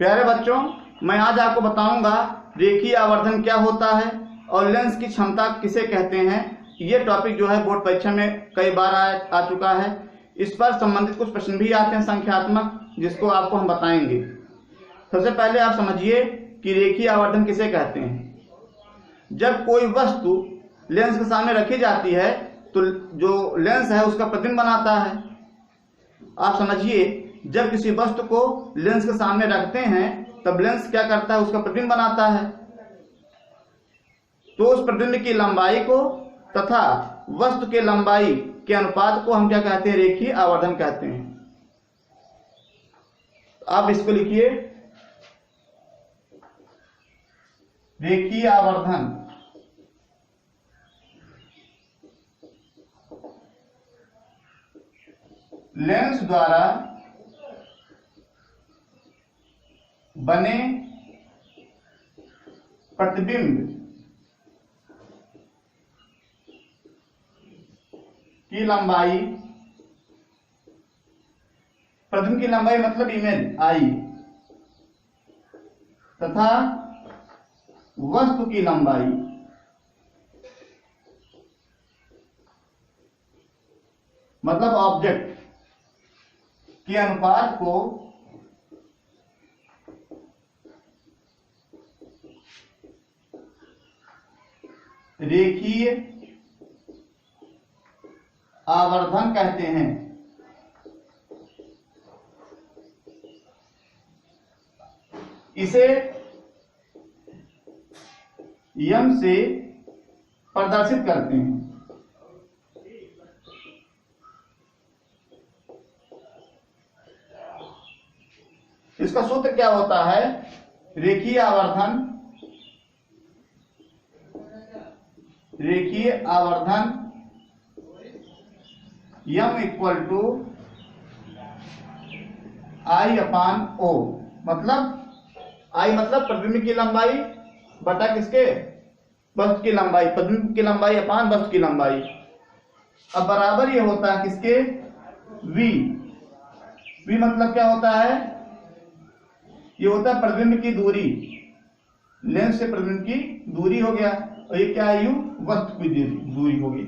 प्यारे बच्चों, मैं आज आपको बताऊंगा रेखीय आवर्धन क्या होता है और लेंस की क्षमता किसे कहते हैं। ये टॉपिक जो है बोर्ड परीक्षा में कई बार आ चुका है। इस पर संबंधित कुछ प्रश्न भी आते हैं संख्यात्मक, जिसको आपको हम बताएंगे। सबसे पहले आप समझिए कि रेखीय आवर्धन किसे कहते हैं। जब कोई वस्तु लेंस के सामने रखी जाती है तो जो लेंस है उसका प्रतिबिंब बनाता है। आप समझिए, जब किसी वस्तु को लेंस के सामने रखते हैं तब लेंस क्या करता है, उसका प्रतिबिंब बनाता है। तो उस प्रतिबिंब की लंबाई को तथा वस्तु के लंबाई के अनुपात को हम क्या कहते हैं, रेखीय आवर्धन कहते हैं। आप इसको लिखिए, रेखीय आवर्धन लेंस द्वारा बने प्रतिबिंब की लंबाई, प्रतिबिंब की लंबाई मतलब इमेज आई, तथा वस्तु की लंबाई मतलब ऑब्जेक्ट के अनुपात को रेखीय आवर्धन कहते हैं। इसे यम से प्रदर्शित करते हैं। इसका सूत्र क्या होता है, रेखीय आवर्धन यम इक्वल टू आई अपान ओ, मतलब आई मतलब प्रतिबिंब की लंबाई बटा किसके, वस्तु की लंबाई, प्रतिबिंब की लंबाई अपान वस्तु की लंबाई। अब बराबर ये होता है किसके, v मतलब क्या होता है, ये होता है प्रतिबिंब की दूरी, लेंस से प्रतिबिंब की दूरी हो गया, और ये क्या है, यू वस्तु की दूरी होगी।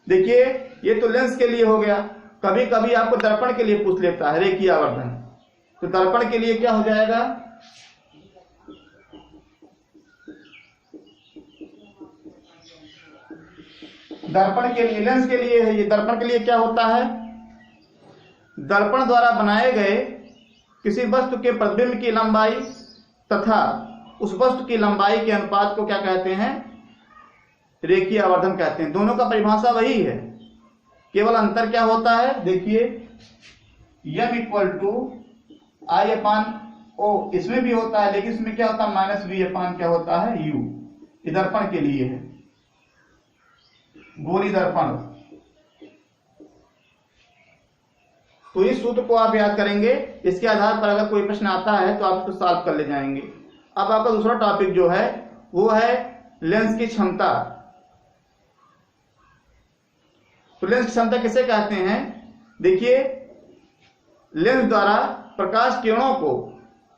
देखिए, ये तो लेंस के लिए हो गया। कभी कभी आपको दर्पण के लिए पूछ लेता है रेखीय आवर्धन, तो दर्पण के लिए क्या हो जाएगा, दर्पण के लिए, लेंस के लिए है ये, दर्पण के लिए क्या होता है, दर्पण द्वारा बनाए गए किसी वस्तु के प्रतिबिंब की लंबाई तथा उस वस्तु की लंबाई के अनुपात को क्या कहते हैं, रेखीय आवर्धन कहते हैं। दोनों का परिभाषा वही है, केवल अंतर क्या होता है, देखिए यम इक्वल टू आई अपान ओ, इसमें भी होता है लेकिन इसमें क्या होता है, माइनस वी अपान क्या होता है, यू। ये दर्पण के लिए है, गोली दर्पण। तो इस सूत्र को आप याद करेंगे, इसके आधार पर अगर कोई प्रश्न आता है तो आप इसको सॉल्व कर ले जाएंगे। अब आपका दूसरा टॉपिक जो है वो है लेंस की क्षमता। तो लेंस की क्षमता किसे कहते हैं, देखिए लेंस द्वारा प्रकाश किरणों को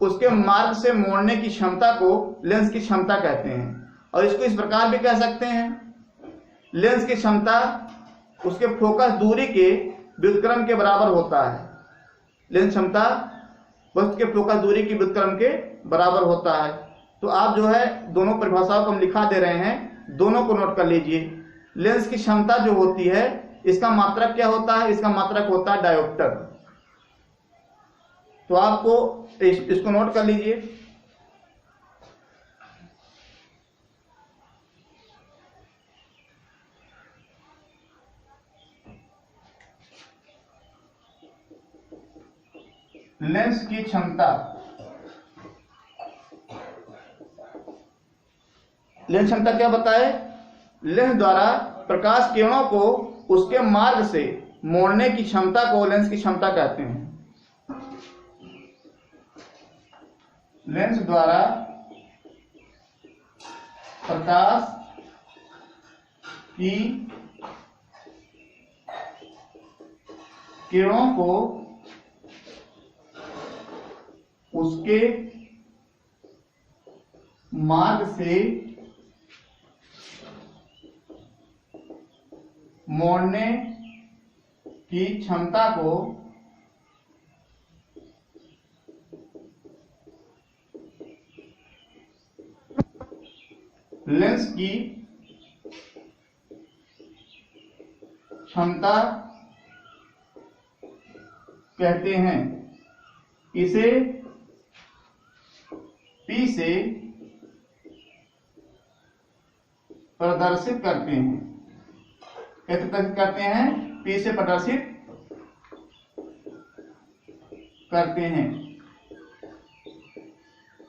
उसके मार्ग से मोड़ने की क्षमता को लेंस की क्षमता कहते हैं। और इसको इस प्रकार भी कह सकते हैं, लेंस की क्षमता उसके फोकस दूरी के व्युत्क्रम के बराबर होता है। लेंस क्षमता वस्तु के फोकस दूरी की व्युत्क्रम के बराबर होता है। तो आप जो है दोनों परिभाषाओं को हम लिखा दे रहे हैं, दोनों को नोट कर लीजिए। लेंस की क्षमता जो होती है इसका मात्रक क्या होता है, इसका मात्रक होता है डायोप्टर। तो आपको इसको नोट कर लीजिए। लेंस की क्षमता, लेंस क्षमता क्या बताए, लेंस द्वारा प्रकाश किरणों को उसके मार्ग से मोड़ने की क्षमता को लेंस की क्षमता कहते हैं। लेंस द्वारा प्रकाश की किरणों को उसके मार्ग से मोड़ने की क्षमता को लेंस की क्षमता कहते हैं। इसे P से प्रदर्शित करते हैं। कैसे प्रदर्शित करते हैं? P से प्रदर्शित करते हैं।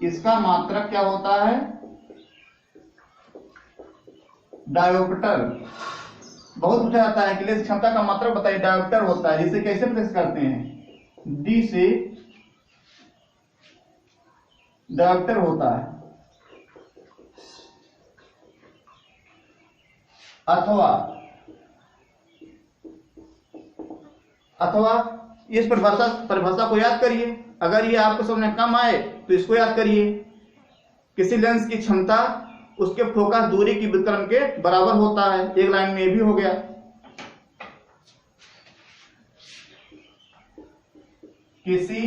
इसका मात्रक क्या होता है? डायोप्टर। बहुत पूछा जाता है कि लेंस क्षमता का मात्रक बताइए। डायोप्टर होता है। जिसे कैसे प्रदर्शित करते हैं? D से डायोप्टर होता है। अथवा इस परिभाषा को याद करिए। अगर ये आपको समझ में कम आए तो इसको याद करिए। किसी लेंस की क्षमता उसके फोकस दूरी की व्युत्क्रम के बराबर होता है। एक लाइन में ये भी हो गया। किसी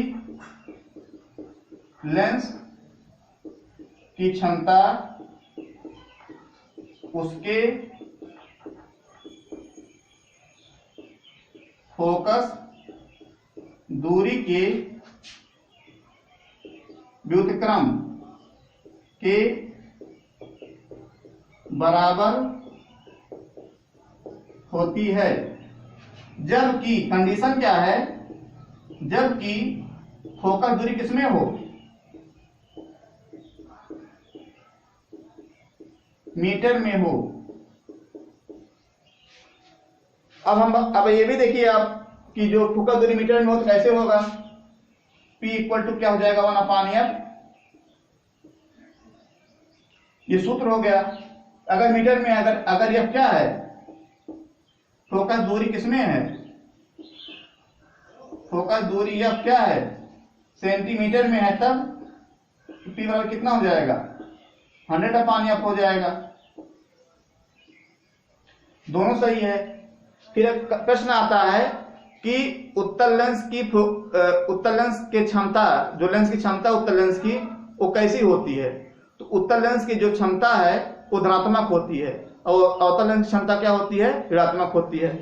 लेंस की क्षमता उसके फोकस दूरी के व्युत्क्रम के बराबर होती है। जबकि कंडीशन क्या है? जबकि फोकस दूरी किसमें हो? मीटर में हो। अब ये भी देखिए आप कि जो फोकस दूरी मीटर में हो तो कैसे होगा? P इक्वल टू क्या हो जाएगा? 1/f। ये सूत्र हो गया। अगर मीटर में अगर यह क्या है? फोकस दूरी किसमें है? फोकस दूरी यह क्या है? सेंटीमीटर में है। तब P बराबर कितना हो जाएगा? 100/f हो जाएगा। दोनों सही है। फिर एक प्रश्न आता है कि उत्तल लेंस की क्षमता, जो लेंस की क्षमता उत्तल लेंस की, वो कैसी होती है? तो उत्तल लेंस की जो क्षमता है वो धनात्मक होती है और अवतल लेंस की क्षमता क्या होती है? ऋणात्मक होती है।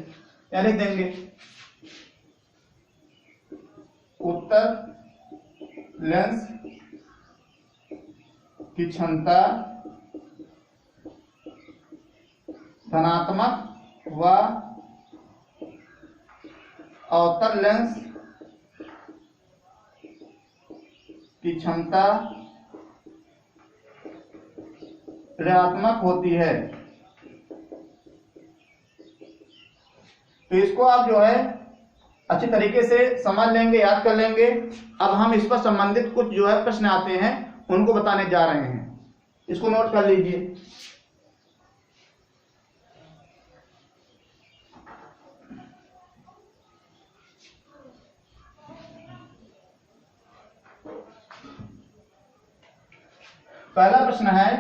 या लिख देंगे उत्तल लेंस की क्षमता धनात्मक व अवतल लेंस की क्षमता ऋणात्मक होती है। तो इसको आप जो है अच्छी तरीके से समझ लेंगे, याद कर लेंगे। अब हम इस पर संबंधित कुछ जो है प्रश्न आते हैं उनको बताने जा रहे हैं। इसको नोट कर लीजिए। पहला प्रश्न है,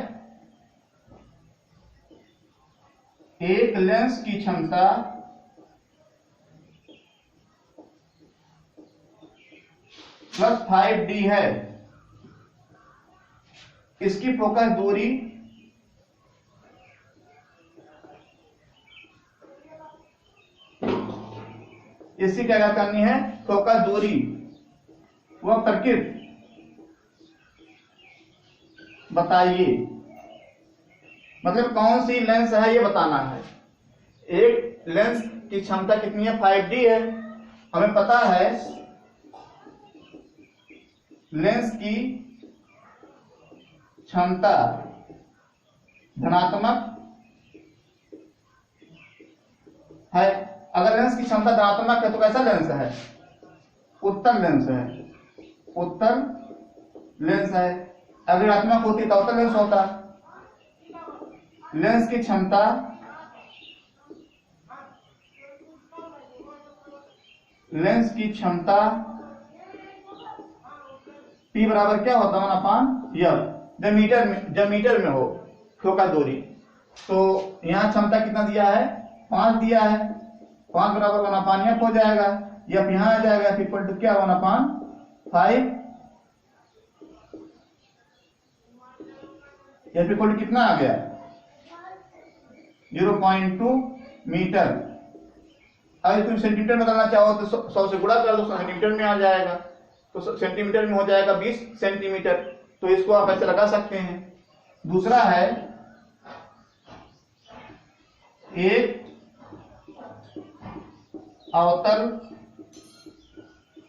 एक लेंस की क्षमता +5d है। इसकी फोकस दूरी इसकी क्या करनी है? फोकस दूरी वह प्रकृत बताइए। मतलब कौन सी लेंस है ये बताना है। एक लेंस की क्षमता कितनी है? 5d है। हमें पता है लेंस की क्षमता धनात्मक है। अगर लेंस की क्षमता धनात्मक है तो कैसा लेंस है? उत्तल लेंस है। उत्तल लेंस है। अगर ऋणात्मक होती तो अवतल लेंस होता। लेंस की क्षमता P बराबर क्या होता है? 1/f। जब मीटर में हो फोकस दूरी, तो यहाँ क्षमता कितना दिया है, 5 दिया है। 5 बराबर 1/, एफ हो जाएगा, एफ यहाँ आ जाएगा, एफ इक्वल टू क्या 1/5, एफ इक्वल टू कितना आ गया 0.2 मीटर। अगर तुम सेंटीमीटर में बदलना चाहो तो 100 से गुणा कर दो, सेंटीमीटर में आ जाएगा, तो सेंटीमीटर में हो जाएगा 20 सेंटीमीटर। तो इसको आप ऐसे लगा सकते हैं। दूसरा है एक अवतल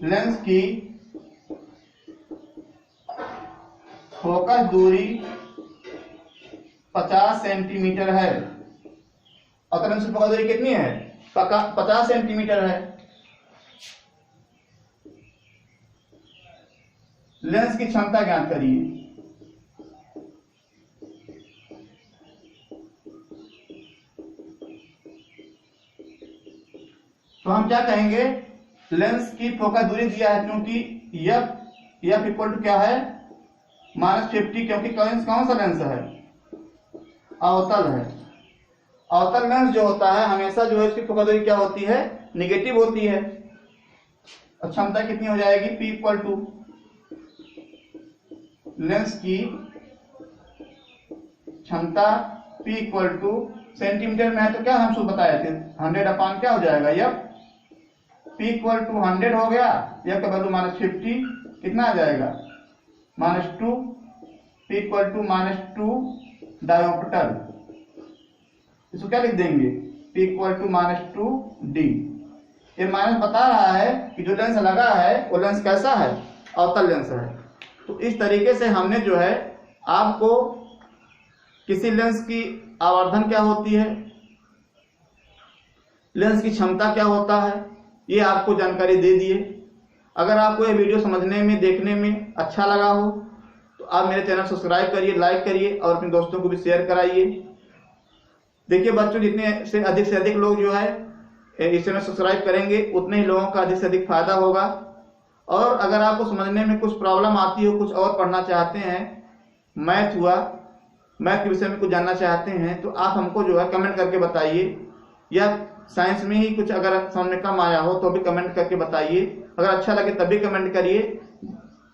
लेंस की फोकस दूरी 50 सेंटीमीटर है। अवतल लेंस की फोकस दूरी कितनी है, 50 सेंटीमीटर है। लेंस की क्षमता ज्ञात करिए। तो हम क्या कहेंगे, लेंस की फोकस दूरी दिया है, क्योंकि एफ इक्वल टू क्या है -50, क्योंकि कौन सा लेंस है, अवतल है। अवतल लेंस जो होता है हमेशा जो है उसकी फोकस दूरी क्या होती है, निगेटिव होती है। और क्षमता कितनी हो जाएगी, P इक्वल टू लेंस की क्षमता P इक्वल टू सेंटीमीटर में है तो क्या हम सूत्र बताए थे, 100 क्या हो जाएगा, एफ P इक्वल टू 100 हो गया, एफ का वैल्यू -50 कितना आ जाएगा -2, P इक्वल टू -2 डायोप्टर। इसको क्या लिख देंगे, P इक्वल टू -2D। ये माइनस बता रहा है कि जो लेंस लगा है वो लेंस कैसा है, अवतल लेंस है। तो इस तरीके से हमने जो है आपको किसी लेंस की आवर्धन क्या होती है, लेंस की क्षमता क्या होता है, ये आपको जानकारी दे दिए। अगर आपको ये वीडियो समझने में देखने में अच्छा लगा हो तो आप मेरे चैनल सब्सक्राइब करिए, लाइक करिए और अपने दोस्तों को भी शेयर कराइए। देखिए बच्चों, जितने से अधिक लोग जो है इस चैनल सब्सक्राइब करेंगे उतने ही लोगों का अधिक से अधिक फायदा होगा। और अगर आपको समझने में कुछ प्रॉब्लम आती हो, कुछ और पढ़ना चाहते हैं, मैथ के विषय में कुछ जानना चाहते हैं, तो आप हमको जो है कमेंट करके बताइए, या साइंस में ही कुछ अगर समझ में कम आया हो तो भी कमेंट करके बताइए। अगर अच्छा लगे तब भी कमेंट करिए,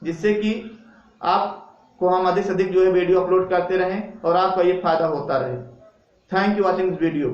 जिससे कि आपको हम अधिक से अधिक जो है वीडियो अपलोड करते रहें और आपका ये फायदा होता रहे। Thank you watching this video.